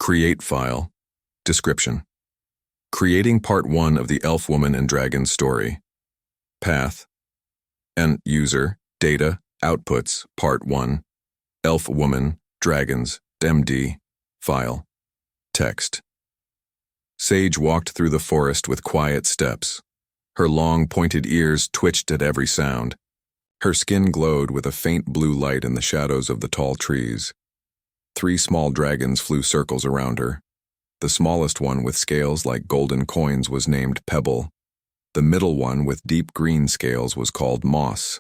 Create file. Description. Creating Part 1 of the Elf Woman and Dragon story. Path. And user, data, outputs, Part 1. Elf Woman, Dragons, MD, file. Text. Sage walked through the forest with quiet steps. Her long, pointed ears twitched at every sound. Her skin glowed with a faint blue light in the shadows of the tall trees. 3 small dragons flew circles around her. The smallest one with scales like golden coins was named Pebble. The middle one with deep green scales was called Moss.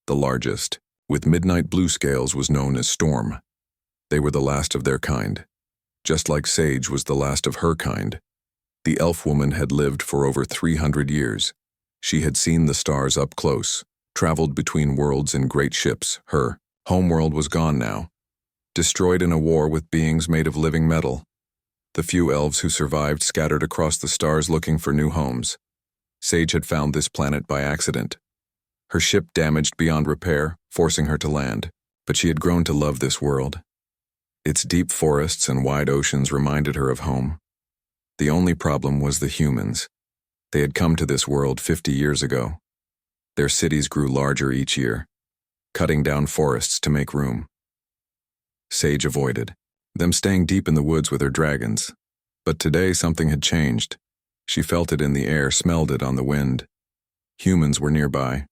The largest, with midnight blue scales, was known as Storm. They were the last of their kind. Just like Sage was the last of her kind. The elf woman had lived for over 300 years. She had seen the stars up close, traveled between worlds in great ships. Her homeworld was gone now, destroyed in a war with beings made of living metal. The few elves who survived scattered across the stars looking for new homes. Sage had found this planet by accident. Her ship damaged beyond repair, forcing her to land, but she had grown to love this world. Its deep forests and wide oceans reminded her of home. The only problem was the humans. They had come to this world 50 years ago. Their cities grew larger each year, cutting down forests to make room. Sage avoided them, staying deep in the woods with her dragons. But today something had changed. She felt it in the air, smelled it on the wind. Humans were nearby.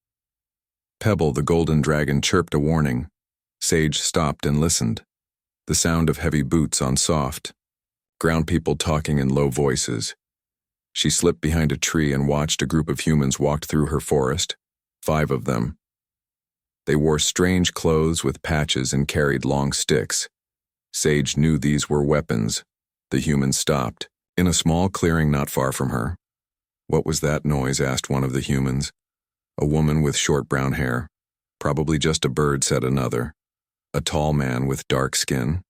Pebble, the golden dragon, chirped a warning. Sage stopped and listened. The sound of heavy boots on soft ground, people talking in low voices. She slipped behind a tree and watched a group of humans walk through her forest, 5 of them. They wore strange clothes with patches and carried long sticks. Sage knew these were weapons. The humans stopped, in a small clearing not far from her. "What was that noise?" asked one of the humans. "A woman with short brown hair. Probably just a bird," said another. "A tall man with dark skin."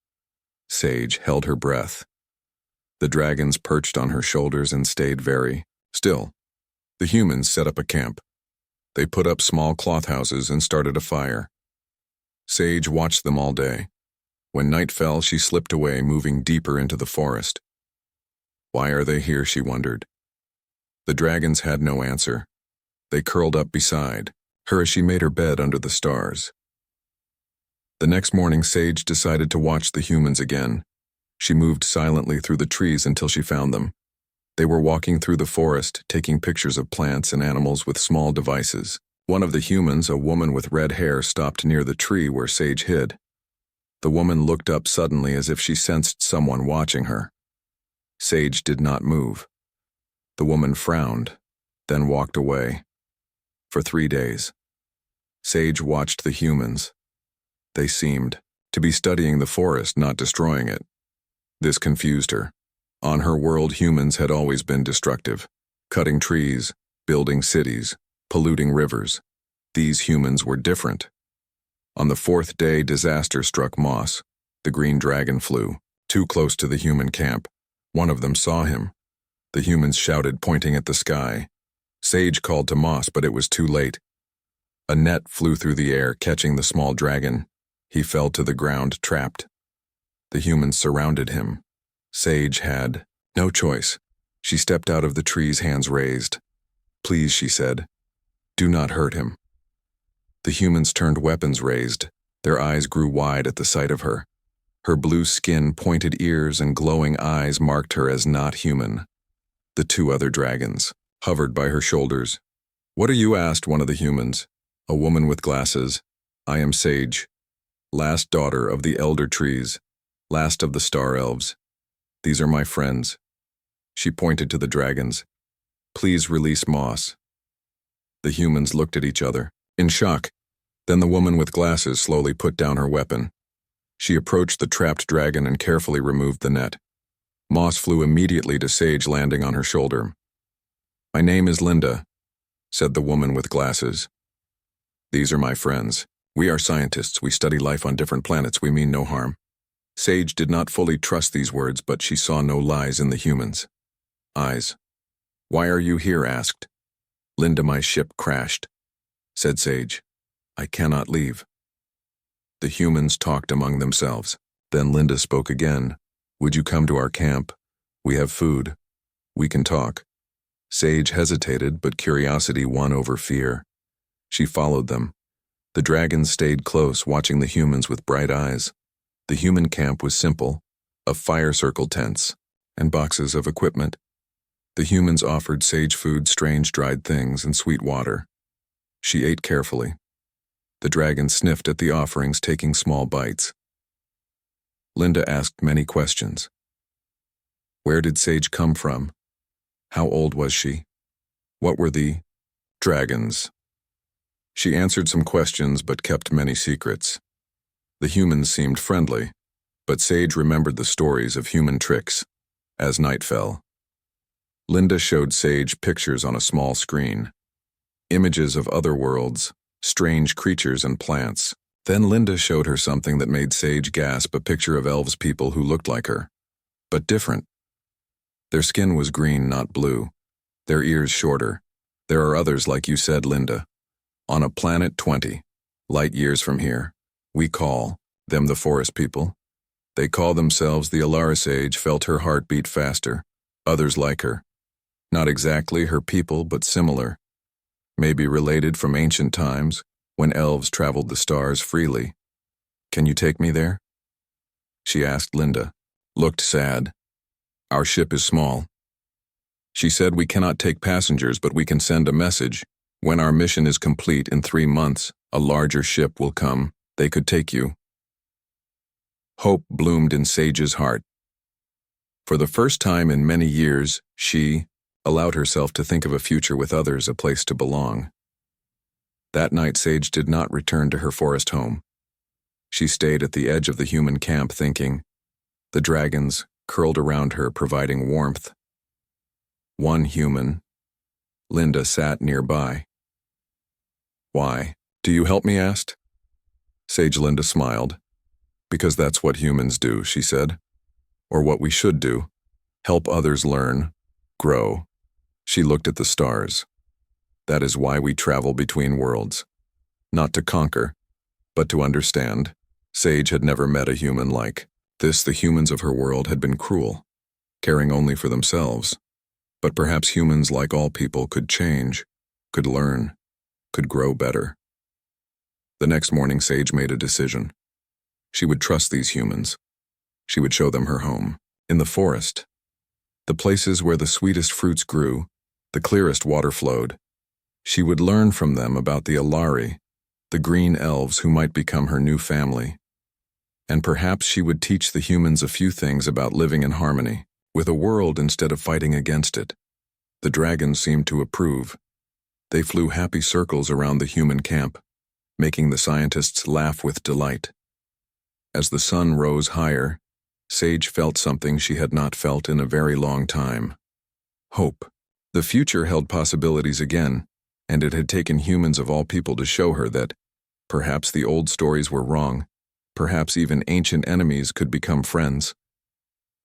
Sage held her breath. The dragons perched on her shoulders and stayed very still. The humans set up a camp. They put up small cloth houses and started a fire. Sage watched them all day. When night fell, she slipped away, moving deeper into the forest. Why are they here, she wondered. The dragons had no answer. They curled up beside her as she made her bed under the stars. The next morning, Sage decided to watch the humans again. She moved silently through the trees until she found them. They were walking through the forest, taking pictures of plants and animals with small devices. One of the humans, a woman with red hair, stopped near the tree where Sage hid. The woman looked up suddenly as if she sensed someone watching her. Sage did not move. The woman frowned, then walked away. For 3 days, Sage watched the humans. They seemed to be studying the forest, not destroying it. This confused her. On her world, humans had always been destructive, cutting trees, building cities, polluting rivers. These humans were different. On the 4th day, disaster struck Moss. The green dragon flew too close to the human camp. One of them saw him. The humans shouted, pointing at the sky. Sage called to Moss, but it was too late. A net flew through the air, catching the small dragon. He fell to the ground, trapped. The humans surrounded him. Sage had no choice. She stepped out of the trees, hands raised. "Please," she said, "do not hurt him." The humans turned, weapons raised. Their eyes grew wide at the sight of her. Her blue skin, pointed ears, and glowing eyes marked her as not human. The 2 other dragons hovered by her shoulders. "What are you?" asked one of the humans, a woman with glasses. "I am Sage, last daughter of the elder trees, last of the star elves. These are my friends." She pointed to the dragons. "Please release Moss." The humans looked at each other, in shock. Then the woman with glasses slowly put down her weapon. She approached the trapped dragon and carefully removed the net. Moss flew immediately to Sage, landing on her shoulder. "My name is Linda," said the woman with glasses. "These are my friends. We are scientists. We study life on different planets. We mean no harm." Sage did not fully trust these words, but she saw no lies in the humans' eyes. "Why are you here?" asked Linda. "My ship crashed," said Sage. "I cannot leave." The humans talked among themselves. Then Linda spoke again. Would you come to our camp? We have food. We can talk. Sage hesitated, but curiosity won over fear. She followed them. The dragons stayed close, watching the humans with bright eyes. The human camp was simple, of fire circle tents and boxes of equipment. The humans offered Sage food, strange dried things, and sweet water. She ate carefully. The dragon sniffed at the offerings, taking small bites. Linda asked many questions. Where did Sage come from? How old was she? What were the dragons? She answered some questions but kept many secrets. The humans seemed friendly, but Sage remembered the stories of human tricks as night fell. Linda showed Sage pictures on a small screen, images of other worlds, strange creatures and plants. Then Linda showed her something that made Sage gasp, a picture of elves people who looked like her, but different. Their skin was green, not blue. Their ears shorter. There are others like you said, Linda. On a planet 20, light years from here, we call them the forest people. They call themselves the Alara. Sage felt her heart beat faster. Others like her. Not exactly her people, but similar. Maybe related from ancient times, when elves traveled the stars freely. Can you take me there? She asked Linda. Looked sad. Our ship is small. She said we cannot take passengers, but we can send a message. When our mission is complete in 3 months, a larger ship will come. They could take you. Hope bloomed in Sage's heart. For the first time in many years, she allowed herself to think of a future with others, a place to belong. That night, Sage did not return to her forest home. She stayed at the edge of the human camp thinking. The dragons curled around her, providing warmth. One human, Linda, sat nearby. Why? Do you help me? Asked. Sage Linda smiled. Because that's what humans do, she said. Or what we should do. Help others learn, grow. She looked at the stars. That is why we travel between worlds. Not to conquer, but to understand. Sage had never met a human like this. The humans of her world had been cruel, caring only for themselves. But perhaps humans, like all people, could change, could learn, could grow better. The next morning, Sage made a decision. She would trust these humans. She would show them her home, in the forest. The places where the sweetest fruits grew, the clearest water flowed. She would learn from them about the Alari, the green elves who might become her new family. And perhaps she would teach the humans a few things about living in harmony, with a world instead of fighting against it. The dragons seemed to approve. They flew happy circles around the human camp, making the scientists laugh with delight. As the sun rose higher, Sage felt something she had not felt in a very long time. Hope. The future held possibilities again, and it had taken humans of all people to show her that perhaps the old stories were wrong, perhaps even ancient enemies could become friends.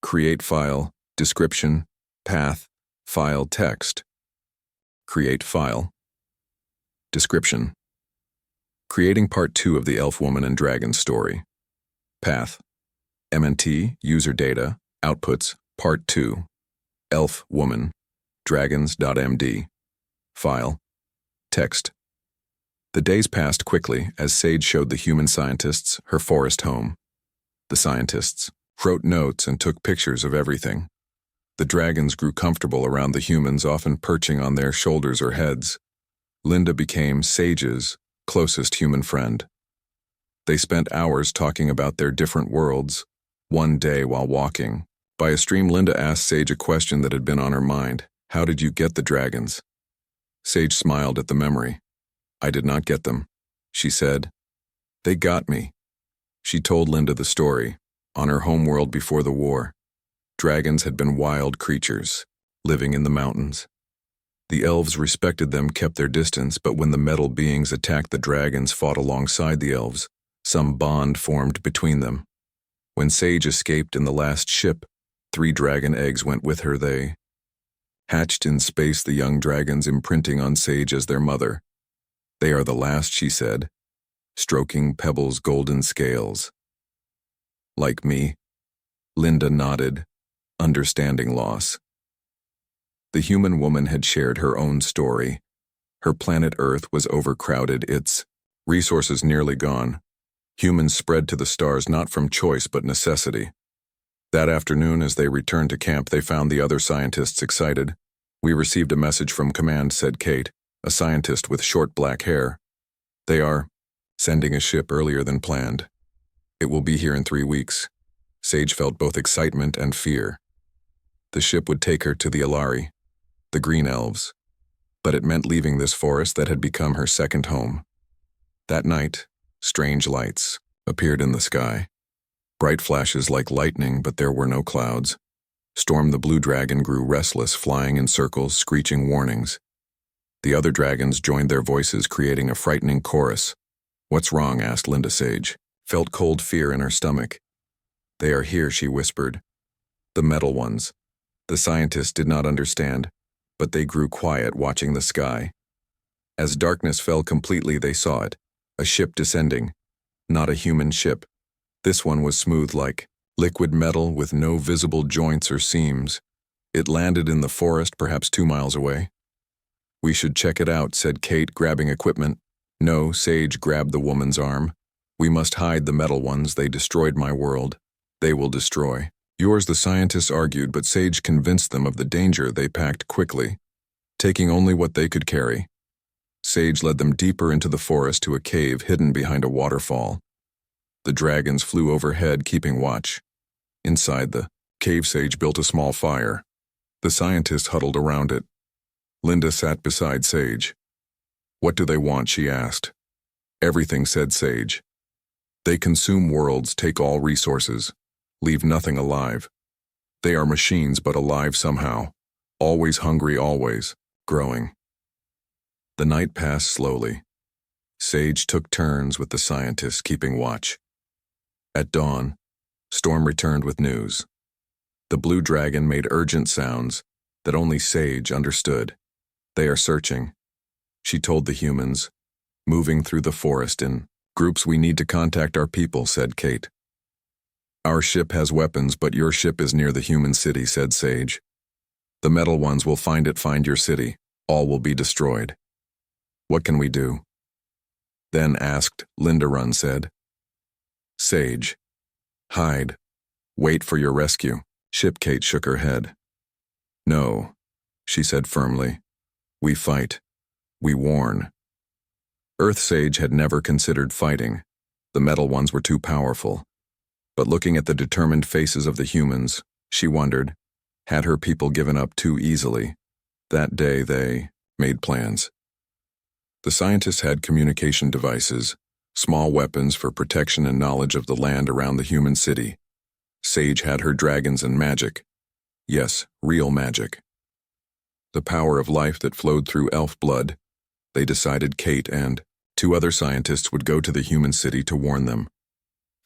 Create file, description, path, file text. Create file. Description. Creating part 2 of the Elf Woman and Dragon story. Path. MNT, user data, outputs, part 2. Elf Woman, dragons.md. File. Text. The days passed quickly as Sage showed the human scientists her forest home. The scientists wrote notes and took pictures of everything. The dragons grew comfortable around the humans, often perching on their shoulders or heads. Linda became Sage's closest human friend. They spent hours talking about their different worlds. One day, while walking by a stream, Linda asked Sage a question that had been on her mind. How did you get the dragons? Sage smiled at the memory. I did not get them, she said. They got me. She told Linda the story. On her homeworld before the war, dragons had been wild creatures, living in the mountains. The elves respected them, kept their distance, but when the metal beings attacked the dragons, fought alongside the elves, some bond formed between them. When Sage escaped in the last ship, 3 dragon eggs went with her. They hatched in space, the young dragons imprinting on Sage as their mother. They are the last, she said, stroking Pebble's golden scales. Like me, Linda nodded, understanding loss. The human woman had shared her own story. Her planet Earth was overcrowded, its resources nearly gone. Humans spread to the stars not from choice but necessity. That afternoon, as they returned to camp, they found the other scientists excited. "We received a message from command," said Kate, a scientist with short black hair. "They are sending a ship earlier than planned. It will be here in 3 weeks." Sage felt both excitement and fear. The ship would take her to the Alari, the Green Elves, but it meant leaving this forest that had become her second home. That night, strange lights appeared in the sky. Bright flashes like lightning, but there were no clouds. Storm the blue dragon grew restless, flying in circles, screeching warnings. The other dragons joined their voices, creating a frightening chorus. "What's wrong?" asked Linda Sage. Felt cold fear in her stomach. "They are here," she whispered. "The metal ones." The scientists did not understand, but they grew quiet, watching the sky. As darkness fell completely, they saw it, a ship descending. Not a human ship. This one was smooth like liquid metal with no visible joints or seams. It landed in the forest, perhaps 2 miles away. "We should check it out," said Kate, grabbing equipment. "No," Sage grabbed the woman's arm. "We must hide the metal ones. They destroyed my world. They will destroy yours," the scientists argued, but Sage convinced them of the danger. They packed quickly, taking only what they could carry. Sage led them deeper into the forest to a cave hidden behind a waterfall. The dragons flew overhead, keeping watch. Inside the cave, Sage built a small fire. The scientists huddled around it. Linda sat beside Sage. "What do they want?" she asked. "Everything," said Sage. "They consume worlds, take all resources, leave nothing alive. They are machines, but alive somehow. Always hungry, always growing." The night passed slowly. Sage took turns with the scientists, keeping watch. At dawn, Storm returned with news. The blue dragon made urgent sounds that only Sage understood. "They are searching," she told the humans, "moving through the forest in groups. We need to contact our people," said Kate. "Our ship has weapons, but your ship is near the human city," said Sage. "The metal ones will find it, find your city. All will be destroyed." "What can we do?" then asked Linda. Run, said Sage. "Hide. Wait for your rescue." Ship. Kate shook her head. "No," she said firmly. "We fight. We warn." Earth Sage had never considered fighting. The metal ones were too powerful. But looking at the determined faces of the humans, she wondered, had her people given up too easily? That day they made plans. The scientists had communication devices, small weapons for protection and knowledge of the land around the human city. Sage had her dragons and magic. Yes, real magic. The power of life that flowed through elf blood. They decided Kate and 2 other scientists would go to the human city to warn them.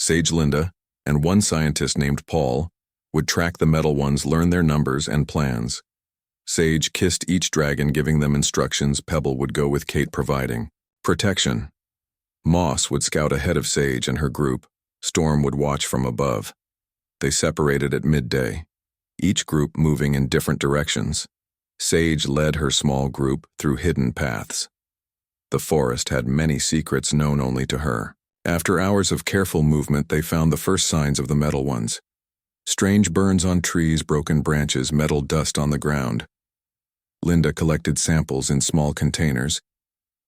Sage, Linda, and 1 scientist named Paul would track the metal ones, learn their numbers and plans. Sage kissed each dragon, giving them instructions. Pebble would go with Kate, providing protection. Moss would scout ahead of Sage and her group. Storm would watch from above. They separated at midday, each group moving in different directions. Sage led her small group through hidden paths. The forest had many secrets known only to her. After hours of careful movement, they found the first signs of the metal ones. Strange burns on trees, broken branches, metal dust on the ground. Linda collected samples in small containers.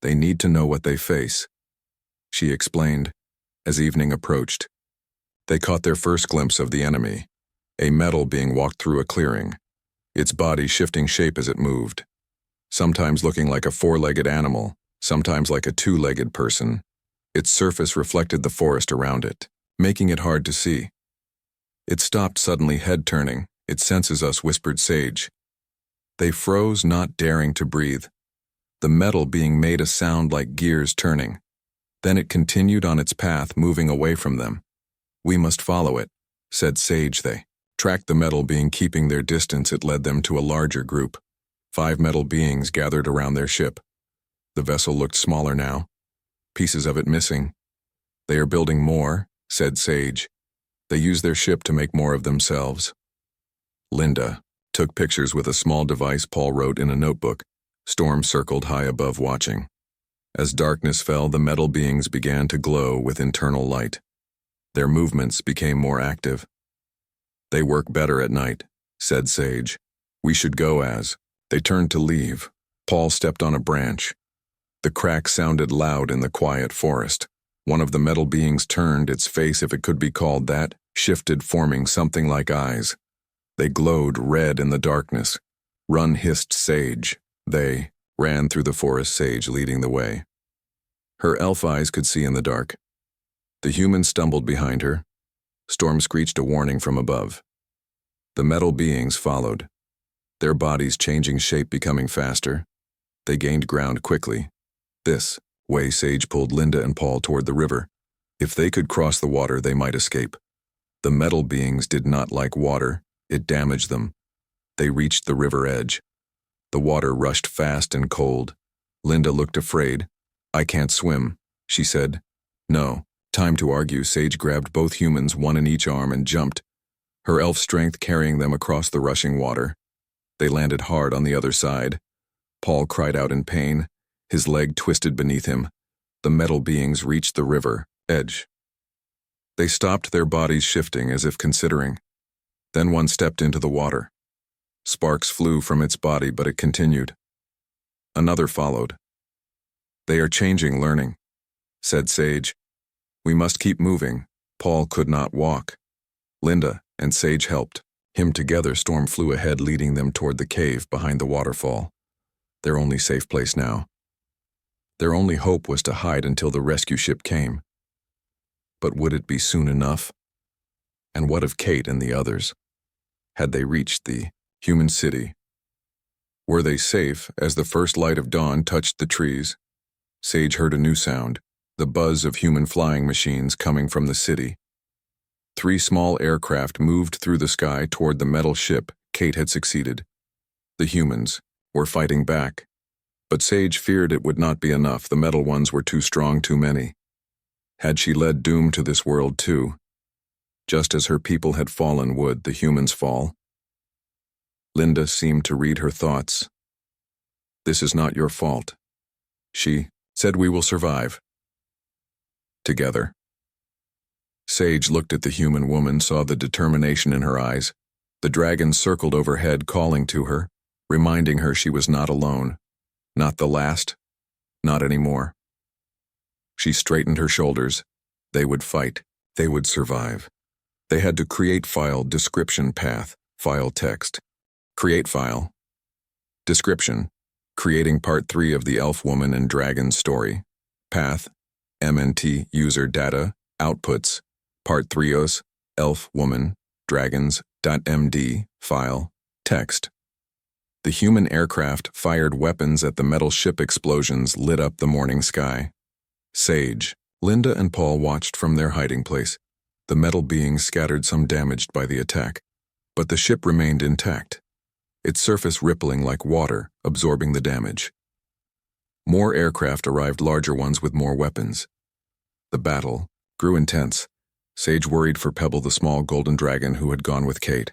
"They need to know what they face," she explained. As evening approached, they caught their first glimpse of the enemy, a metal being walked through a clearing, its body shifting shape as it moved, sometimes looking like a 4-legged animal, sometimes like a 2-legged person. Its surface reflected the forest around it, making it hard to see. It stopped suddenly, head turning. "It senses us," whispered Sage. They froze, not daring to breathe. The metal being made a sound like gears turning. Then it continued on its path, moving away from them. "We must follow it," said Sage. They tracked the metal being, keeping their distance. It led them to a larger group. 5 metal beings gathered around their ship. The vessel looked smaller now, pieces of it missing. "They are building more," said Sage. They use their ship to make more of themselves. Linda took pictures with a small device Paul wrote in a notebook. Storm circled high above watching. As darkness fell, the metal beings began to glow with internal light. Their movements became more active. They work better at night, said Sage. We should go as. They turned to leave. Paul stepped on a branch. The crack sounded loud in the quiet forest. One of the metal beings turned, its face, if it could be called that, shifted, forming something like eyes. They glowed red in the darkness. Run, hissed Sage. They ran through the forest, Sage leading the way. Her elf eyes could see in the dark. The human stumbled behind her. Storm screeched a warning from above. The metal beings followed, their bodies changing shape, becoming faster. They gained ground quickly. This way, Sage pulled Linda and Paul toward the river. If they could cross the water, they might escape. The metal beings did not like water. It damaged them. They reached the river edge. The water rushed fast and cold. Linda looked afraid. I can't swim, she said. No, time to argue. Sage grabbed both humans, one in each arm, and jumped, her elf strength carrying them across the rushing water. They landed hard on the other side. Paul cried out in pain. His leg twisted beneath him. The metal beings reached the river edge. They stopped, their bodies shifting as if considering. Then one stepped into the water. Sparks flew from its body, but it continued. Another followed. They are changing, learning, said Sage. We must keep moving. Paul could not walk. Linda and Sage helped him together. Storm flew ahead, leading them toward the cave behind the waterfall. Their only safe place now. Their only hope was to hide until the rescue ship came. But would it be soon enough? And what of Kate and the others? Had they reached the human city? Were they safe as the first light of dawn touched the trees? Sage heard a new sound, the buzz of human flying machines coming from the city. 3 small aircraft moved through the sky toward the metal ship. Kate had succeeded. The humans were fighting back. But Sage feared it would not be enough. The metal ones were too strong, too many. Had she led doom to this world too? Just as her people had fallen, would the humans fall? Linda seemed to read her thoughts. This is not your fault. She said, we will survive. Together. Sage looked at the human woman, saw the determination in her eyes. The dragon circled overhead, calling to her, reminding her she was not alone. Not the last. Not anymore. She straightened her shoulders. They would fight. They would survive. They had to create file description path, file text. Create file. Description. Creating part 3 of the Elf Woman and Dragon story. Path. MNT user data. Outputs. Part 3 os. Elf Woman. Dragons.md. File. Text. The human aircraft fired weapons at the metal ship. Explosions lit up the morning sky. Sage, Linda and Paul watched from their hiding place. The metal beings scattered, some damaged by the attack. But the ship remained intact, its surface rippling like water, absorbing the damage. More aircraft arrived, larger ones with more weapons. The battle grew intense. Sage worried for Pebble, the small golden dragon who had gone with Kate.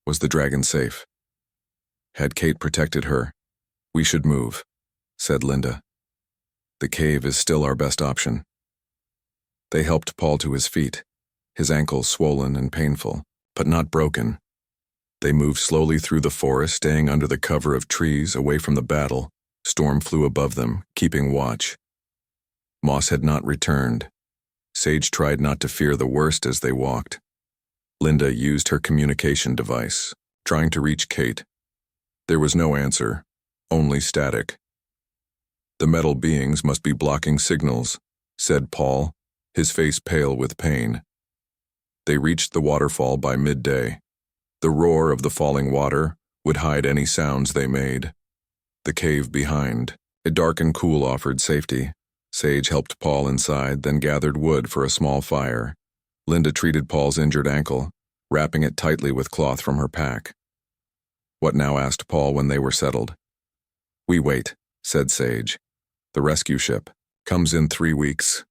Was the dragon safe? Had Kate protected her? We should move, said Linda. The cave is still our best option. They helped Paul to his feet, his ankles swollen and painful, but not broken. They moved slowly through the forest, staying under the cover of trees, away from the battle. Storm flew above them, keeping watch. Moss had not returned. Sage tried not to fear the worst as they walked. Linda used her communication device, trying to reach Kate. There was no answer, only static. The metal beings must be blocking signals, said Paul, his face pale with pain. They reached the waterfall by midday. The roar of the falling water would hide any sounds they made. The cave behind, a dark and cool, offered safety. Sage helped Paul inside, then gathered wood for a small fire. Linda treated Paul's injured ankle, wrapping it tightly with cloth from her pack. What now? Asked Paul when they were settled. We wait, said Sage. The rescue ship comes in 3 weeks.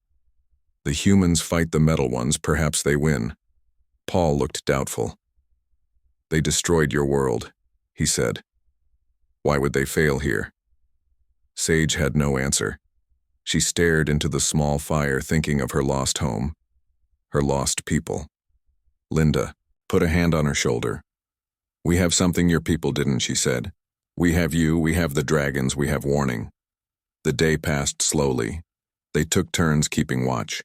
The humans fight the metal ones, perhaps they win. Paul looked doubtful. "They destroyed your world," he said. "Why would they fail here?" Sage had no answer. She stared into the small fire, thinking of her lost home, her lost people. Linda put a hand on her shoulder. "We have something your people didn't," she said. "We have you, we have the dragons, we have warning." The day passed slowly. They took turns keeping watch.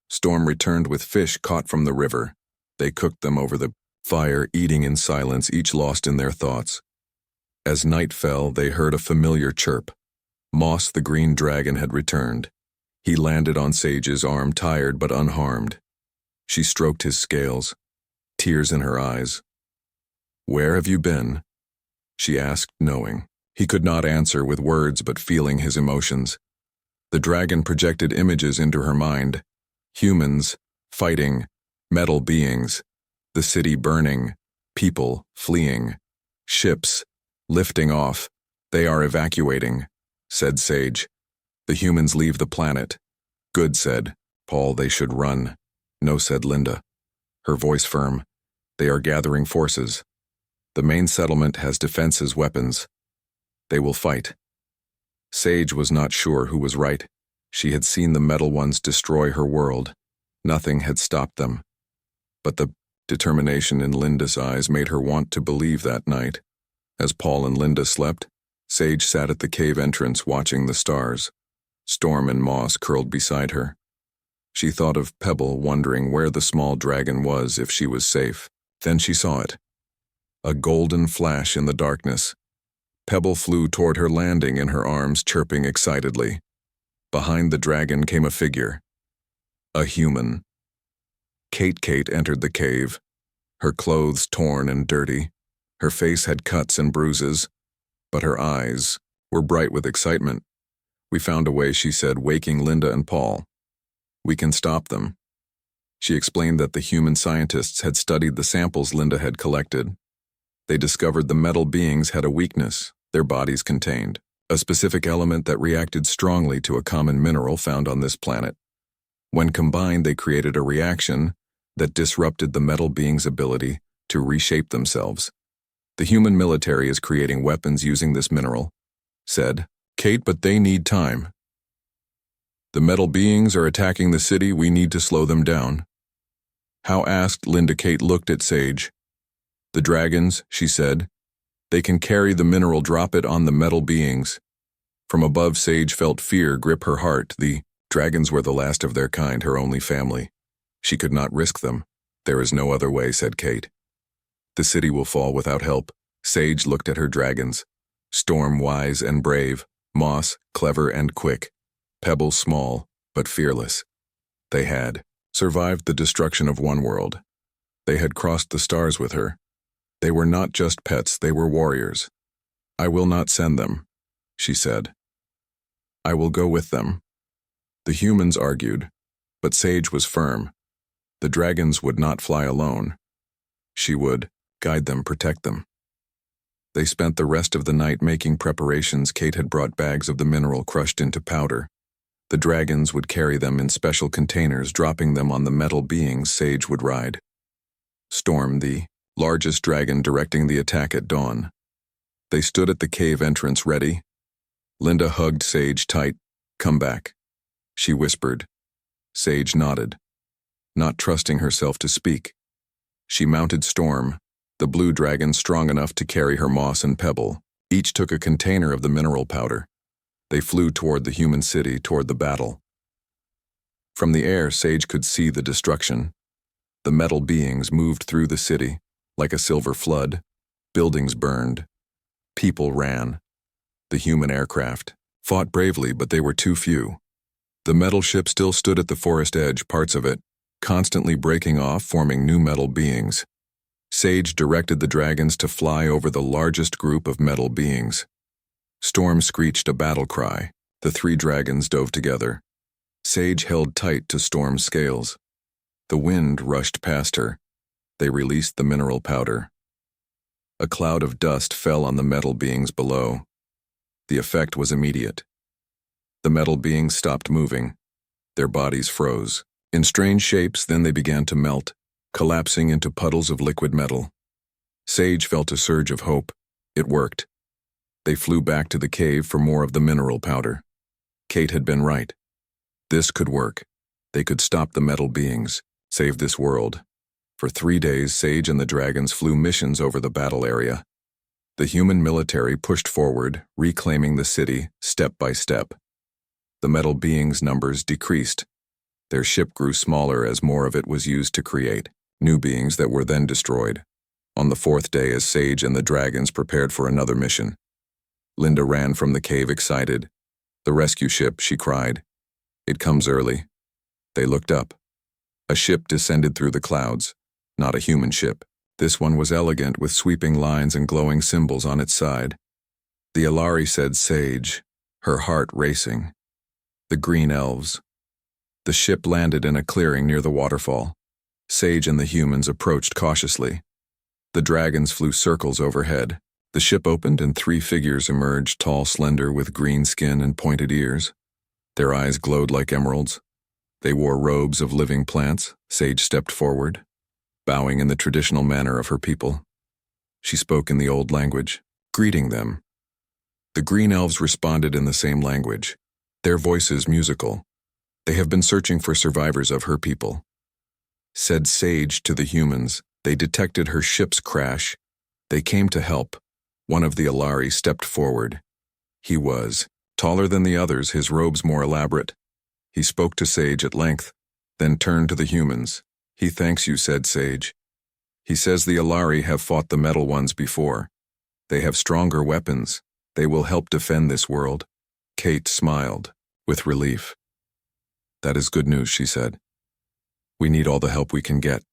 Storm returned with fish caught from the river. They cooked them over the fire, eating in silence, each lost in their thoughts. As night fell, they heard a familiar chirp. Moss the green dragon had returned. He landed on Sage's arm, tired but unharmed. She stroked his scales, tears in her eyes. "Where have you been?" she asked, knowing. He could not answer with words but feeling his emotions. The dragon projected images into her mind. Humans, fighting, metal beings, the city burning, people fleeing, ships lifting off. "They are evacuating," said Sage. "The humans leave the planet." "Good," said Paul. "They should run." "No," said Linda, her voice firm. "They are gathering forces. The main settlement has defenses, weapons. They will fight." Sage was not sure who was right. She had seen the metal ones destroy her world. Nothing had stopped them. But the determination in Linda's eyes made her want to believe that night. As Paul and Linda slept, Sage sat at the cave entrance watching the stars. Storm and Moss curled beside her. She thought of Pebble, wondering where the small dragon was, if she was safe. Then she saw it. A golden flash in the darkness. Pebble flew toward her, landing in her arms, chirping excitedly. Behind the dragon came a figure. A human. Kate entered the cave, her clothes torn and dirty. Her face had cuts and bruises, but her eyes were bright with excitement. "We found a way," she said, waking Linda and Paul. "We can stop them." She explained that the human scientists had studied the samples Linda had collected. They discovered the metal beings had a weakness their bodies contained, a specific element that reacted strongly to a common mineral found on this planet. When combined, they created a reaction that disrupted the metal beings' ability to reshape themselves. "The human military is creating weapons using this mineral," said Kate, "but they need time. The metal beings are attacking the city. We need to slow them down." "How?" asked Linda. Kate looked at Sage. "The dragons," she said. "They can carry the mineral, drop it on the metal beings." From above, Sage felt fear grip her heart. The dragons were the last of their kind, her only family. She could not risk them. "There is no other way," said Kate. "The city will fall without help." Sage looked at her dragons. Storm wise and brave, Moss clever and quick, Pebble small but fearless. They had survived the destruction of one world. They had crossed the stars with her. They were not just pets, they were warriors. "I will not send them," she said. "I will go with them." The humans argued, but Sage was firm. The dragons would not fly alone. She would guide them, protect them. They spent the rest of the night making preparations. Kate had brought bags of the mineral crushed into powder. The dragons would carry them in special containers, dropping them on the metal beings Sage would ride. Storm, the largest dragon, directing the attack at dawn. They stood at the cave entrance, ready. Linda hugged Sage tight. "Come back," she whispered. Sage nodded, not trusting herself to speak. She mounted Storm, the blue dragon strong enough to carry her. Moss and Pebble each took a container of the mineral powder. They flew toward the human city, toward the battle. From the air, Sage could see the destruction. The metal beings moved through the city like a silver flood. Buildings burned. People ran. The human aircraft fought bravely, but they were too few. The metal ship still stood at the forest edge, parts of it constantly breaking off, forming new metal beings. Sage directed the dragons to fly over the largest group of metal beings. Storm screeched a battle cry. The three dragons dove together. Sage held tight to Storm's scales. The wind rushed past her. They released the mineral powder. A cloud of dust fell on the metal beings below. The effect was immediate. The metal beings stopped moving. Their bodies froze in strange shapes, then they began to melt. collapsing into puddles of liquid metal. Sage felt a surge of hope. It worked. They flew back to the cave for more of the mineral powder. Kate had been right. This could work. They could stop the metal beings, save this world. For 3 days, Sage and the dragons flew missions over the battle area. The human military pushed forward, reclaiming the city step by step. The metal beings' numbers decreased. Their ship grew smaller as more of it was used to create new beings that were then destroyed. On the 4th day, as Sage and the dragons prepared for another mission, Linda ran from the cave excited. "The rescue ship," she cried. "It comes early." They looked up. A ship descended through the clouds. Not a human ship. This one was elegant with sweeping lines and glowing symbols on its side. "The Alari," said Sage, her heart racing. "The green elves." The ship landed in a clearing near the waterfall. Sage and the humans approached cautiously. The dragons flew circles overhead. The ship opened and 3 figures emerged, tall, slender, with green skin and pointed ears. Their eyes glowed like emeralds. They wore robes of living plants. Sage stepped forward, bowing in the traditional manner of her people. She spoke in the old language, greeting them. The green elves responded in the same language, their voices musical. "They have been searching for survivors of her people," said Sage to the humans. "They detected her ship's crash. They came to help." One of the Alari stepped forward. He was taller than the others, his robes more elaborate. He spoke to Sage at length, then turned to the humans. "He thanks you," said Sage. "He says the Alari have fought the metal ones before. They have stronger weapons. They will help defend this world." Kate smiled with relief. "That is good news," she said. "We need all the help we can get."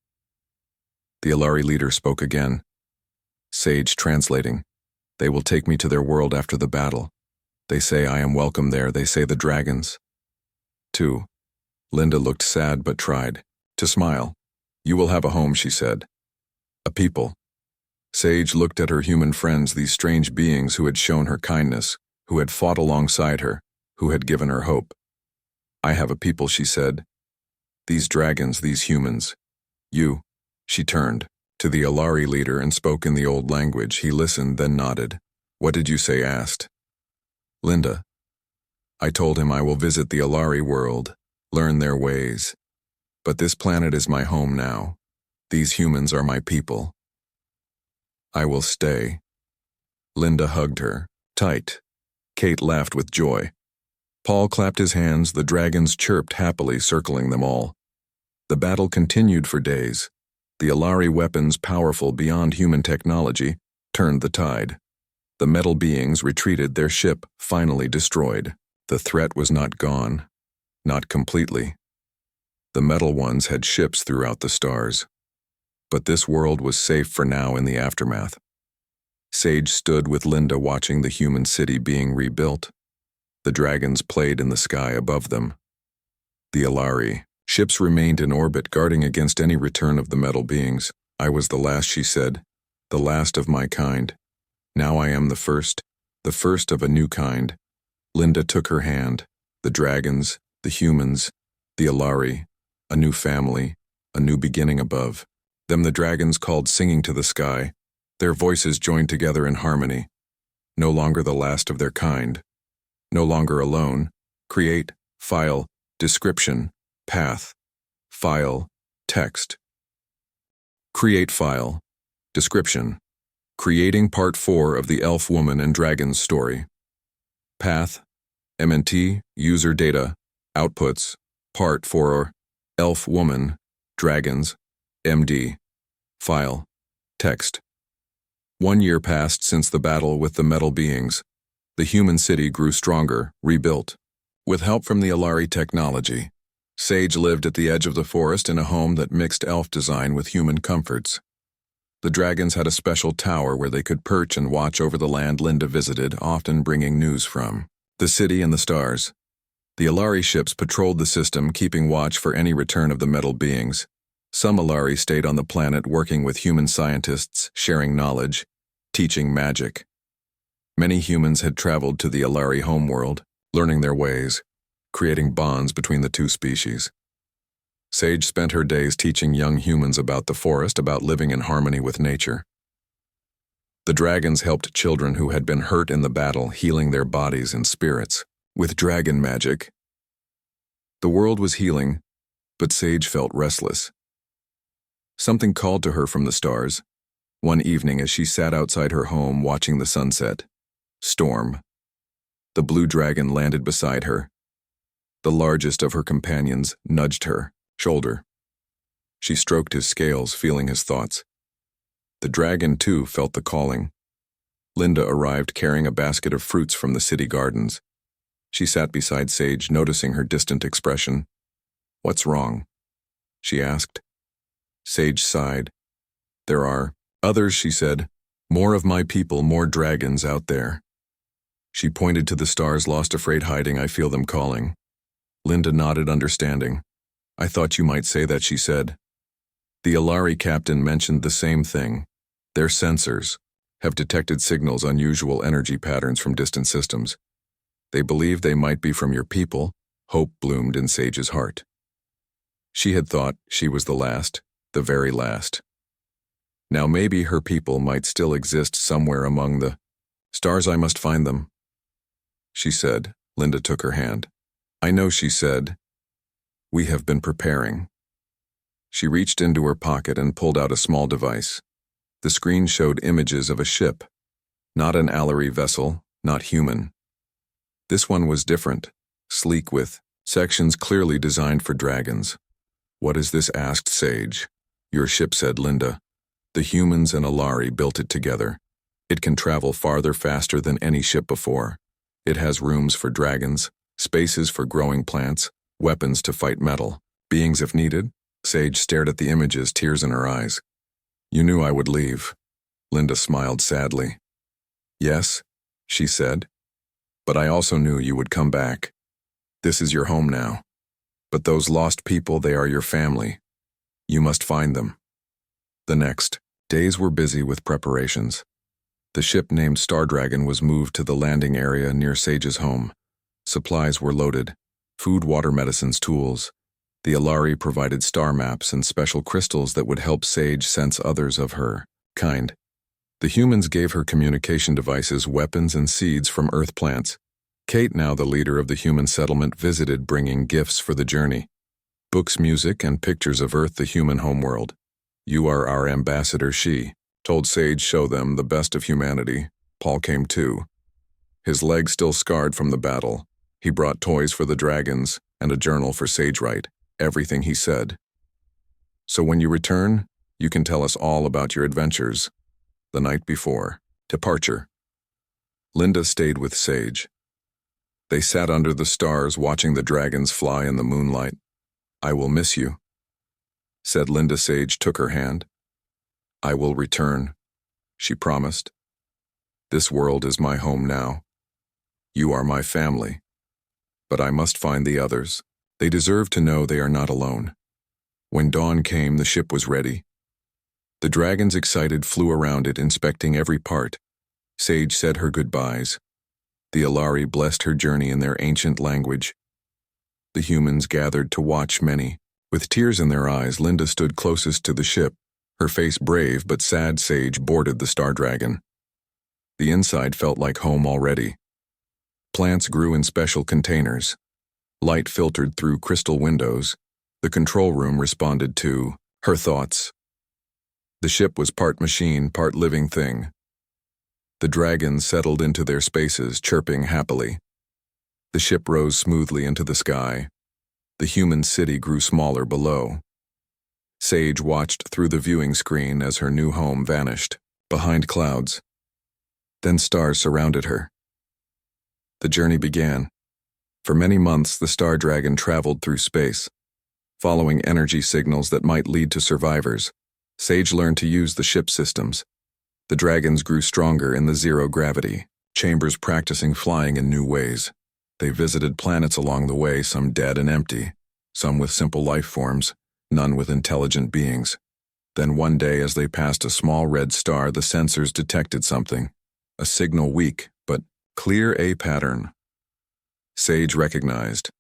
The Alari leader spoke again. Sage translating. "They will take me to their world after the battle. They say I am welcome there. They say the dragons." 2. Linda looked sad but tried to smile. "You will have a home," she said. "A people." Sage looked at her human friends, these strange beings who had shown her kindness, who had fought alongside her, who had given her hope. "I have a people," she said. "These dragons, these humans. You." She turned to the Alari leader and spoke in the old language. He listened, then nodded. "What did you say?" asked Linda. "I told him I will visit the Alari world, learn their ways. But this planet is my home now. These humans are my people. I will stay." Linda hugged her tight. Kate laughed with joy. Paul clapped his hands. The dragons chirped happily, circling them all. The battle continued for days. The Alari weapons, powerful beyond human technology, turned the tide. The metal beings retreated, their ship finally destroyed. The threat was not gone. Not completely. The metal ones had ships throughout the stars. But this world was safe for now in the aftermath. Sage stood with Linda watching the human city being rebuilt. The dragons played in the sky above them. The Alari ships remained in orbit, guarding against any return of the metal beings. "I was the last," she said, "the last of my kind. Now I am the first of a new kind." Linda took her hand. The dragons, the humans, the Alari, a new family, a new beginning above. Them the dragons called, singing to the sky. Their voices joined together in harmony. No longer the last of their kind. No longer alone. Create, file, description, path, file, text. Create file, description. Creating Part 4 of the Elf Woman and Dragons story. Path, MNT, user data, outputs, Part 4, Elf Woman, Dragons, MD. File, text. 1 year passed since the battle with the metal beings. The human city grew stronger, rebuilt. With help from the Alari technology, Sage lived at the edge of the forest in a home that mixed elf design with human comforts. The dragons had a special tower where they could perch and watch over the land Linda visited, often bringing news from the city and the stars. The Alari ships patrolled the system, keeping watch for any return of the metal beings. Some Alari stayed on the planet working with human scientists, sharing knowledge, teaching magic. Many humans had traveled to the Alari homeworld, learning their ways, creating bonds between the two species. Sage spent her days teaching young humans about the forest, about living in harmony with nature. The dragons helped children who had been hurt in the battle, healing their bodies and spirits. With dragon magic, the world was healing, but Sage felt restless. Something called to her from the stars, one evening as she sat outside her home watching the sunset. Storm. The blue dragon landed beside her. The largest of her companions nudged her shoulder. She stroked his scales, feeling his thoughts. The dragon, too, felt the calling. Linda arrived carrying a basket of fruits from the city gardens. She sat beside Sage, noticing her distant expression. "What's wrong?" she asked. Sage sighed. "There are others," she said. "More of my people, more dragons out there." She pointed to the stars, lost, afraid, hiding. "I feel them calling." Linda nodded, understanding. "I thought you might say that," she said. The Alari captain mentioned the same thing. Their sensors have detected signals, unusual energy patterns from distant systems. They believe they might be from your people. Hope bloomed in Sage's heart. She had thought she was the last, the very last. Now maybe her people might still exist somewhere among the stars. "I must find them," she said. Linda took her hand. "I know," she said. "We have been preparing." She reached into her pocket and pulled out a small device. The screen showed images of a ship. Not an Alari vessel, not human. This one was different, sleek with sections clearly designed for dragons. "What is this?" asked Sage. "Your ship," said Linda. "The humans and Alari built it together. It can travel farther, faster than any ship before. It has rooms for dragons, spaces for growing plants, weapons to fight metal, beings if needed." Sage stared at the images, tears in her eyes. "You knew I would leave." Linda smiled sadly. "Yes," she said. "But I also knew you would come back. This is your home now. But those lost people, they are your family. You must find them." The next days were busy with preparations. The ship named Star Dragon was moved to the landing area near Sage's home. Supplies were loaded: food, water, medicines, tools. The Alari provided star maps and special crystals that would help Sage sense others of her kind. The humans gave her communication devices, weapons, and seeds from Earth plants. Kate, now the leader of the human settlement, visited, bringing gifts for the journey. Books, music, and pictures of Earth, the human homeworld. "You are our ambassador," she told Sage. "Show them the best of humanity." Paul came too. His leg still scarred from the battle. He brought toys for the dragons and a journal for Sage. Write everything, he said. "So when you return, you can tell us all about your adventures." The night before departure, Linda stayed with Sage. They sat under the stars, watching the dragons fly in the moonlight. "I will miss you," said Linda. Sage took her hand. "I will return," she promised. "This world is my home now. You are my family. But I must find the others. They deserve to know they are not alone." When dawn came, the ship was ready. The dragons, excited, flew around it, inspecting every part. Sage said her goodbyes. The Alari blessed her journey in their ancient language. The humans gathered to watch, many with tears in their eyes. Linda stood closest to the ship, her face brave but sad. Sage boarded the Star Dragon. The inside felt like home already. Plants grew in special containers. Light filtered through crystal windows. The control room responded to her thoughts. The ship was part machine, part living thing. The dragons settled into their spaces, chirping happily. The ship rose smoothly into the sky. The human city grew smaller below. Sage watched through the viewing screen as her new home vanished behind clouds. Then stars surrounded her. The journey began. For many months, the Star Dragon traveled through space, following energy signals that might lead to survivors. Sage learned to use the ship systems. The dragons grew stronger in the zero-gravity chambers, practicing flying in new ways. They visited planets along the way, some dead and empty, some with simple life forms, none with intelligent beings. Then one day, as they passed a small red star, the sensors detected something. A signal, weak but clear, a pattern. Sage recognized.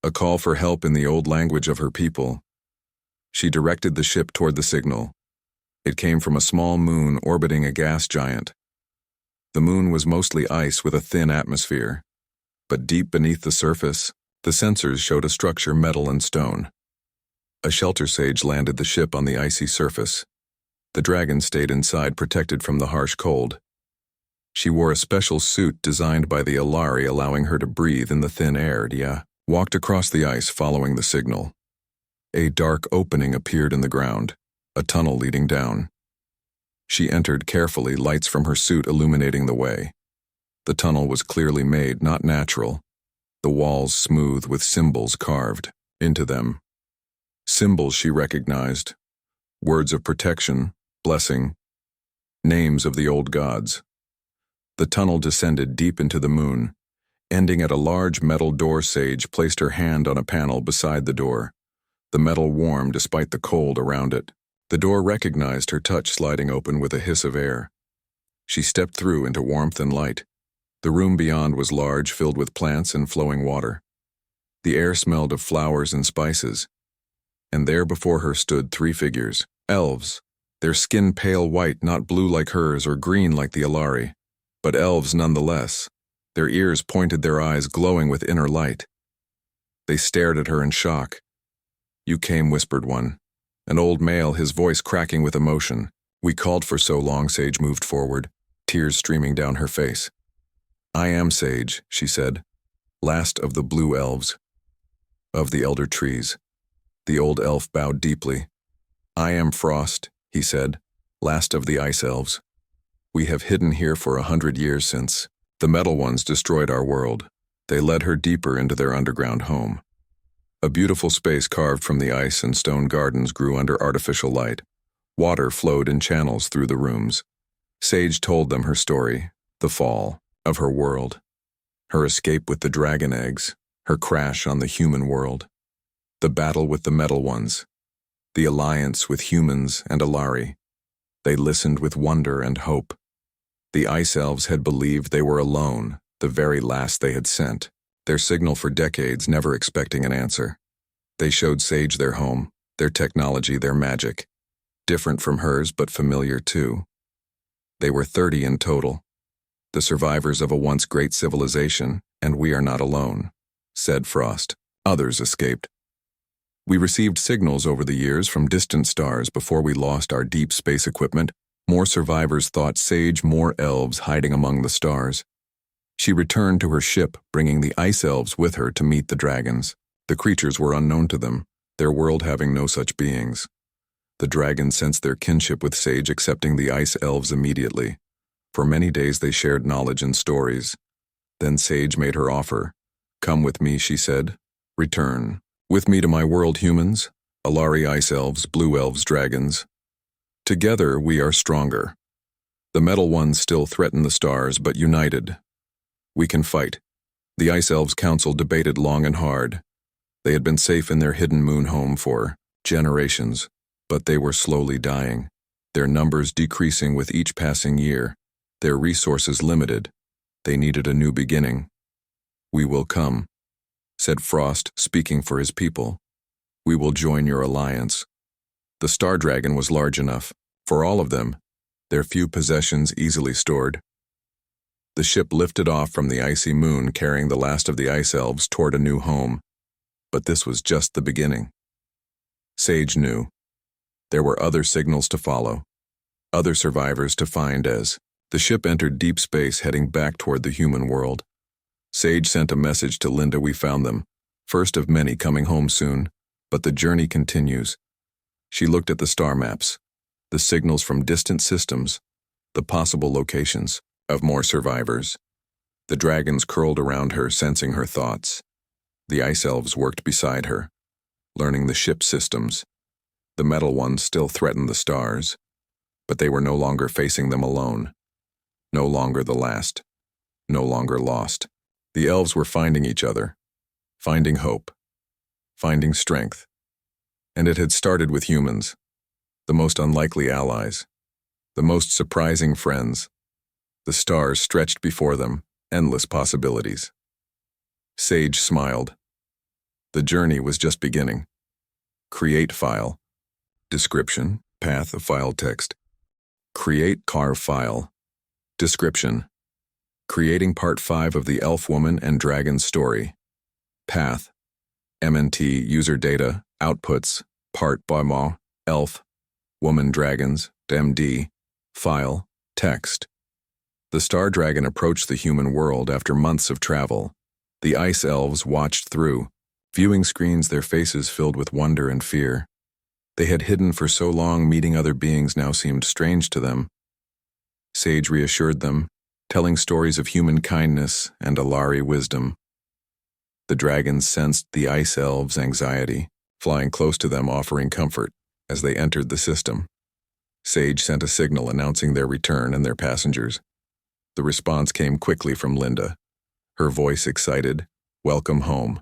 a call for help in the old language of her people. She directed the ship toward the signal. It came from a small moon orbiting a gas giant. The moon was mostly ice with a thin atmosphere, but deep beneath the surface, the sensors showed a structure metal and stone. A shelter sage landed the ship on the icy surface. The dragon stayed inside, protected from the harsh cold. She wore a special suit designed by the Alari, allowing her to breathe in the thin air. Dia walked across the ice following the signal. A dark opening appeared in the ground, a tunnel leading down. She entered carefully, lights from her suit illuminating the way. The tunnel was clearly made, not natural. The walls smooth with symbols carved into them. Symbols she recognized. Words of protection, blessing, names of the old gods. The tunnel descended deep into the moon, ending at a large metal door. Sage placed her hand on a panel beside the door. The metal warmed despite the cold around it. The door recognized her touch, sliding open with a hiss of air. She stepped through into warmth and light. The room beyond was large, filled with plants and flowing water. The air smelled of flowers and spices. And there before her stood three figures, elves, their skin pale white, not blue like hers or green like the Alari, but elves nonetheless. Their ears pointed, their eyes glowing with inner light. They stared at her in shock. "You came," whispered one. An old male, his voice cracking with emotion. "We called for so long." Sage moved forward, tears streaming down her face. "I am Sage," she said, "last of the blue elves, of the elder trees." The old elf bowed deeply. "I am Frost," he said, "last of the ice elves. We have hidden here for 100 years since the metal ones destroyed our world. They led her deeper into their underground home. A beautiful space carved from the ice and stone gardens grew under artificial light. Water flowed in channels through the rooms. Sage told them her story, the fall of her world, her escape with the dragon eggs, her crash on the human world, the battle with the metal ones, the alliance with humans and Alari. They listened with wonder and hope. The ice elves had believed they were alone, the very last they had sent their signal for decades, never expecting an answer. They showed Sage their home, their technology, their magic, different from hers but familiar too. They were 30 in total, the survivors of a once great civilization, and we are not alone, said Frost. Others escaped. We received signals over the years from distant stars before we lost our deep space equipment. More survivors, thought Sage, more elves hiding among the stars. She returned to her ship, bringing the ice elves with her to meet the dragons. The creatures were unknown to them, their world having no such beings. The dragons sensed their kinship with Sage, accepting the ice elves immediately. For many days they shared knowledge and stories. Then Sage made her offer. "Come with me," she said. "Return with me to my world, humans, Alari ice elves, blue elves, dragons. Together we are stronger. The metal ones still threaten the stars, but united, we can fight." The ice elves' council debated long and hard. They had been safe in their hidden moon home for generations, but they were slowly dying, their numbers decreasing with each passing year, their resources limited. They needed a new beginning. "We will come," said Frost, speaking for his people. "We will join your alliance." The star dragon was large enough for all of them, their few possessions easily stored. The ship lifted off from the icy moon, carrying the last of the ice elves toward a new home. But this was just the beginning. Sage knew. There were other signals to follow, other survivors to find as the ship entered deep space, heading back toward the human world. Sage sent a message to Linda. "We found them, first of many coming home soon, but the journey continues." She looked at the star maps, the signals from distant systems, the possible locations of more survivors. The dragons curled around her, sensing her thoughts. The ice elves worked beside her, learning the ship systems. The metal ones still threatened the stars, but they were no longer facing them alone. No longer the last, no longer lost. The elves were finding each other, finding hope, finding strength. And it had started with humans, the most unlikely allies, the most surprising friends. The stars stretched before them, endless possibilities. Sage smiled. The journey was just beginning. Create file. Description, path of file text. Create carve file. Description. Creating Part 5 of the Elf Woman and Dragon Story. Path. MNT user data, outputs, part BMO, elf, woman dragons, MD, file, text. The star dragon approached the human world after months of travel. The ice elves watched through, viewing screens, their faces filled with wonder and fear. They had hidden for so long, meeting other beings now seemed strange to them. Sage reassured them, telling stories of human kindness and Alari wisdom. The dragons sensed the ice elves' anxiety, flying close to them, offering comfort as they entered the system. Sage sent a signal announcing their return and their passengers. The response came quickly from Linda, her voice excited. "Welcome home.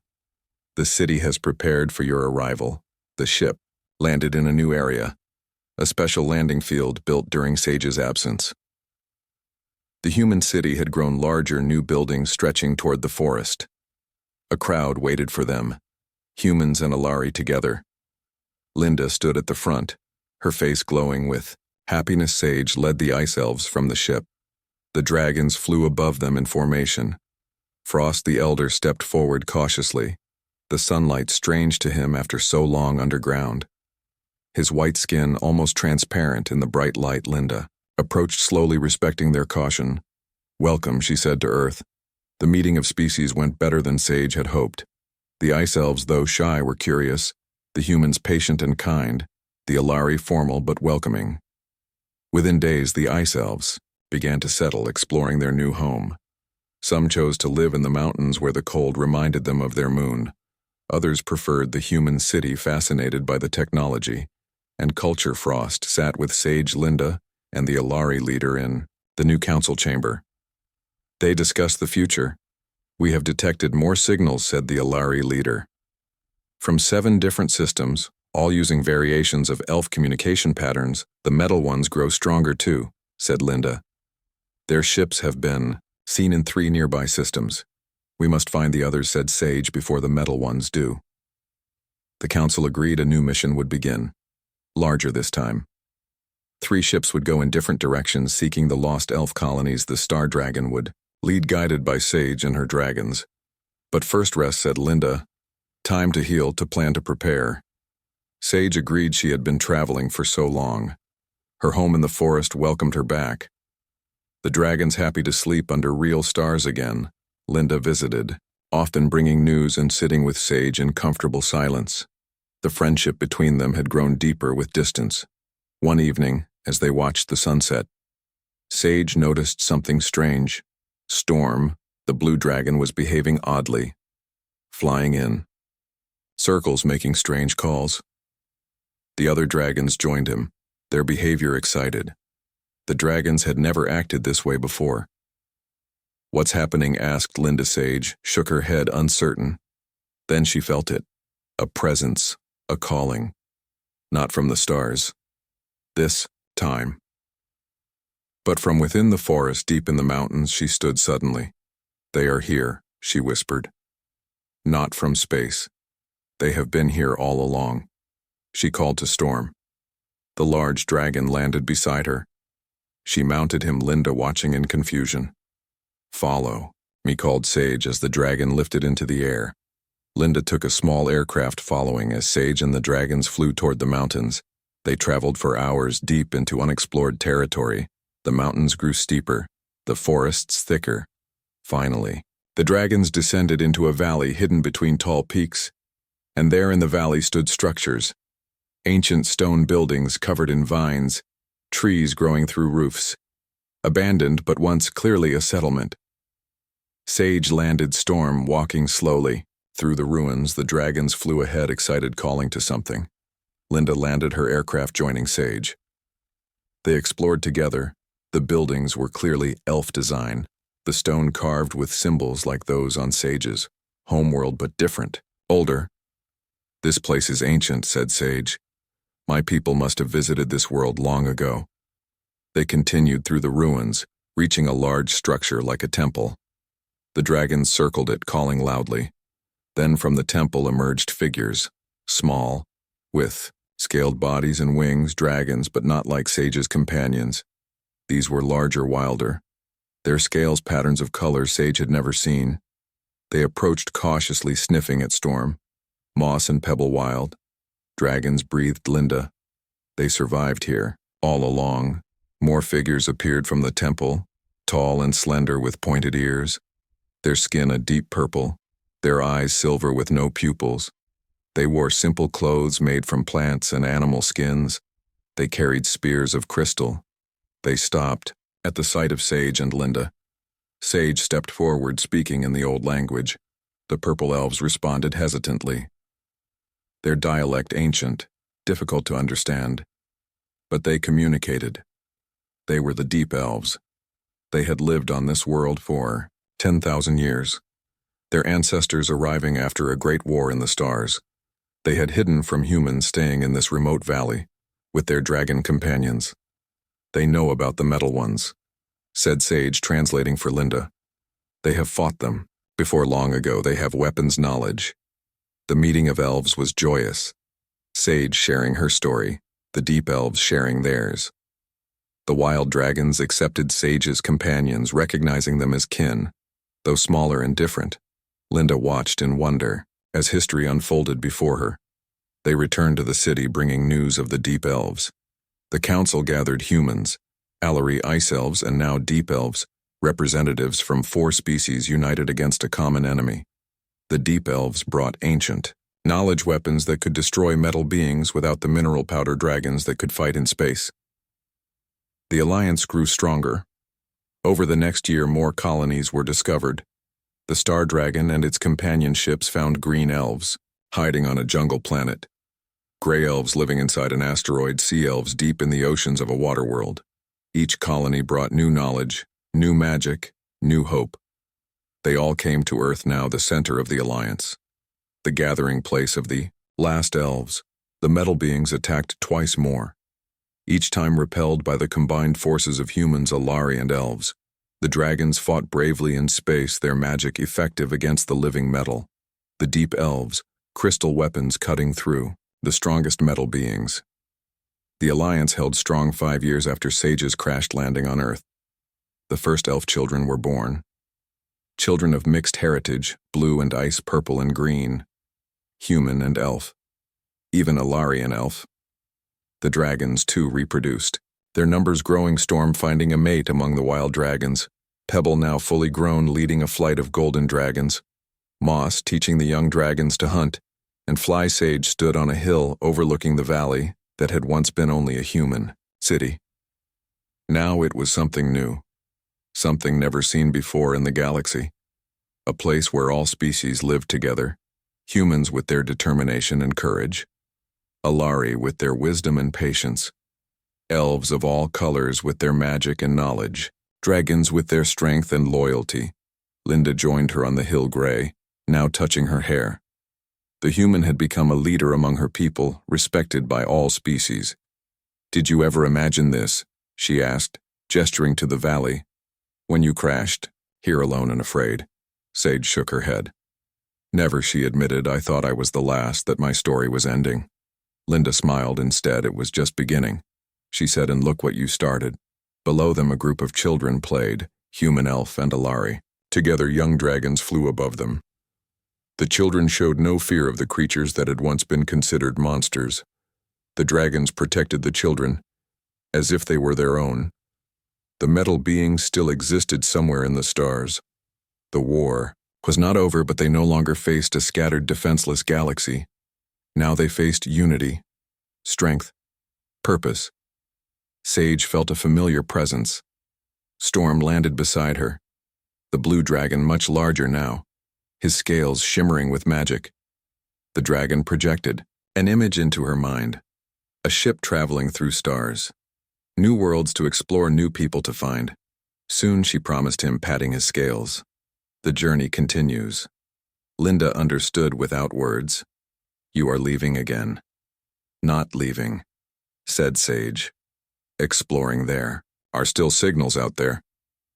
The city has prepared for your arrival." The ship landed in a new area, a special landing field built during Sage's absence. The human city had grown larger, new buildings stretching toward the forest. A crowd waited for them, humans and Alari together. Linda stood at the front, her face glowing with happiness. Sage led the ice elves from the ship. The dragons flew above them in formation. Frost the Elder stepped forward cautiously, the sunlight strange to him after so long underground. His white skin almost transparent in the bright light. Linda approached slowly, respecting their caution. "Welcome," she said to Earth. The meeting of species went better than Sage had hoped. The ice elves, though shy, were curious, the humans patient and kind, the Alari formal but welcoming. Within days, the ice elves began to settle, exploring their new home. Some chose to live in the mountains where the cold reminded them of their moon. Others preferred the human city, fascinated by the technology and culture. Frost sat with Sage, Linda, and the Alari leader in the new council chamber. They discussed the future. "We have detected more signals," said the Alari leader. "From 7 different systems, all using variations of elf communication patterns. The metal ones grow stronger too," said Linda. "Their ships have been seen in 3 nearby systems. We must find the others," said Sage, "before the metal ones do." The council agreed a new mission would begin, larger this time. 3 ships would go in different directions, seeking the lost elf colonies. The Star Dragon would lead, guided by Sage and her dragons. "But first rest," said Linda. "Time to heal, to plan, to prepare." Sage agreed. She had been traveling for so long. Her home in the forest welcomed her back. The dragons happy to sleep under real stars again. Linda visited, often bringing news and sitting with Sage in comfortable silence. The friendship between them had grown deeper with distance. One evening, as they watched the sunset, Sage noticed something strange. Storm, the blue dragon, was behaving oddly, flying in circles, making strange calls. The other dragons joined him, their behavior excited. The dragons had never acted this way before. "What's happening?" asked Linda. Sage shook her head, uncertain. Then she felt it, a presence, a calling. Not from the stars. This time. But from within the forest, deep in the mountains, she stood suddenly. "They are here," she whispered. "Not from space. They have been here all along." She called to Storm. The large dragon landed beside her. She mounted him, Linda watching in confusion. "Follow me," called Sage as the dragon lifted into the air. Linda took a small aircraft following as Sage and the dragons flew toward the mountains. They traveled for hours deep into unexplored territory. The mountains grew steeper, the forests thicker. Finally, the dragons descended into a valley hidden between tall peaks, and there in the valley stood structures, ancient stone buildings covered in vines, trees growing through roofs, abandoned but once clearly a settlement. Sage landed, Storm walking slowly. Through the ruins, the dragons flew ahead, excited, calling to something. Linda landed her aircraft, joining Sage. They explored together. The buildings were clearly elf design, the stone carved with symbols like those on Sage's homeworld, but different, older. "This place is ancient," said Sage. "My people must have visited this world long ago." They continued through the ruins, reaching a large structure like a temple. The dragons circled it, calling loudly. Then from the temple emerged figures, small, with scaled bodies and wings, dragons, but not like Sage's companions. These were larger, wilder. Their scales patterns of color Sage had never seen. They approached cautiously, sniffing at Storm. Moss and pebble wild. Dragons, breathed Linda. They survived here, all along. More figures appeared from the temple, tall and slender with pointed ears. Their skin a deep purple, their eyes silver with no pupils. They wore simple clothes made from plants and animal skins. They carried spears of crystal. They stopped at the sight of Sage and Linda. Sage stepped forward, speaking in the old language. The purple elves responded hesitantly. Their dialect ancient, difficult to understand. But they communicated. They were the deep elves. They had lived on this world for 10,000 years. Their ancestors arriving after a great war in the stars. They had hidden from humans staying in this remote valley, with their dragon companions. They know about the metal ones, said Sage, translating for Linda. They have fought them. Before long ago, they have weapons knowledge. The meeting of elves was joyous. Sage sharing her story, the deep elves sharing theirs. The wild dragons accepted Sage's companions, recognizing them as kin, though smaller and different. Linda watched in wonder as history unfolded before her. They returned to the city, bringing news of the deep elves. The council gathered humans, Allery ice elves and now deep elves, representatives from 4 species united against a common enemy. The deep elves brought ancient knowledge weapons that could destroy metal beings without the mineral powder dragons that could fight in space. The alliance grew stronger. Over the next year, more colonies were discovered. The Star Dragon and its companion ships found green elves, hiding on a jungle planet. Gray elves living inside an asteroid, sea elves deep in the oceans of a water world. Each colony brought new knowledge, new magic, new hope. They all came to Earth now, the center of the alliance. The gathering place of the last elves. The metal beings attacked twice more. Each time repelled by the combined forces of humans, Allari and elves. The dragons fought bravely in space, their magic effective against the living metal. The deep elves, crystal weapons cutting through, the strongest metal beings. The alliance held strong 5 years after Sage's crashed landing on Earth. The first elf children were born. Children of mixed heritage, blue and ice, purple and green. Human and elf. Even Allari and elf. The dragons, too, reproduced, their numbers growing. Storm finding a mate among the wild dragons. Pebble, now fully grown, leading a flight of golden dragons. Moss teaching the young dragons to hunt, and Fly Sage stood on a hill overlooking the valley that had once been only a human city. Now it was something new, something never seen before in the galaxy. A place where all species lived together, humans with their determination and courage, Allari with their wisdom and patience, elves of all colors with their magic and knowledge, dragons with their strength and loyalty. Linda joined her on the hill, gray, now touching her hair. The human had become a leader among her people, respected by all species. "Did you ever imagine this?" she asked, gesturing to the valley. "When you crashed, here alone and afraid?" Sage shook her head. "Never," she admitted. "I thought I was the last, that my story was ending." Linda smiled. "Instead, it was just beginning," she said, "and look what you started." Below them, a group of children played, human, elf, and Allari. Together, young dragons flew above them. The children showed no fear of the creatures that had once been considered monsters. The dragons protected the children, as if they were their own. The metal beings still existed somewhere in the stars. The war was not over, but they no longer faced a scattered, defenseless galaxy. Now they faced unity, strength, purpose. Sage felt a familiar presence. Storm landed beside her, the blue dragon much larger now, his scales shimmering with magic. The dragon projected an image into her mind, a ship traveling through stars, new worlds to explore, new people to find. Soon, she promised him, patting his scales. The journey continues. Linda understood without words. "You are leaving again." "Not leaving," said Sage. "Exploring. There are still signals out there,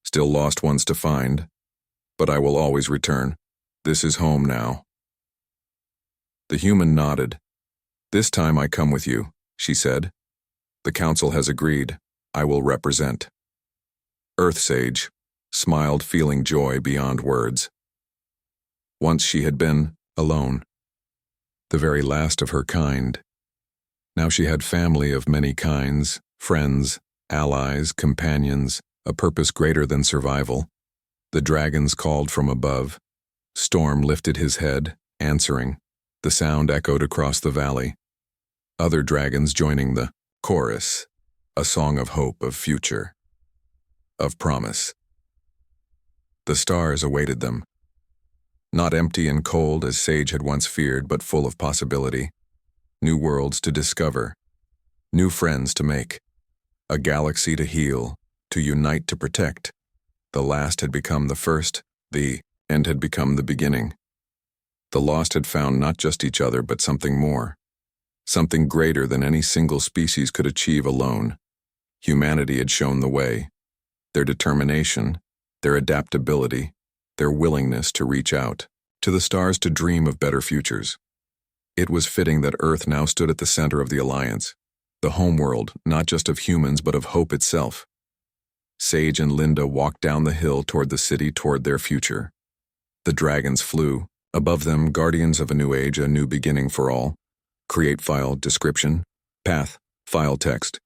still lost ones to find, but I will always return. This is home now." The human nodded. "This time I come with you," she said. "The council has agreed. I will represent." Earth Sage smiled, feeling joy beyond words. Once she had been alone, the very last of her kind. Now she had family of many kinds, friends, allies, companions, a purpose greater than survival. The dragons called from above. Storm lifted his head, answering. The sound echoed across the valley. Other dragons joining the chorus, a song of hope, of future, of promise. The stars awaited them. Not empty and cold as Sage had once feared, but full of possibility. New worlds to discover, new friends to make, a galaxy to heal, to unite, to protect. The last had become the first, the end had become the beginning. The lost had found not just each other, but something more, something greater than any single species could achieve alone. Humanity had shown the way, their determination, their adaptability, their willingness to reach out to the stars to dream of better futures. It was fitting that Earth now stood at the center of the alliance, the homeworld not just of humans but of hope itself. Sage and Linda walked down the hill toward the city, toward their future. The dragons flew. Above them, guardians of a new age, a new beginning for all. Create file description, path, file text,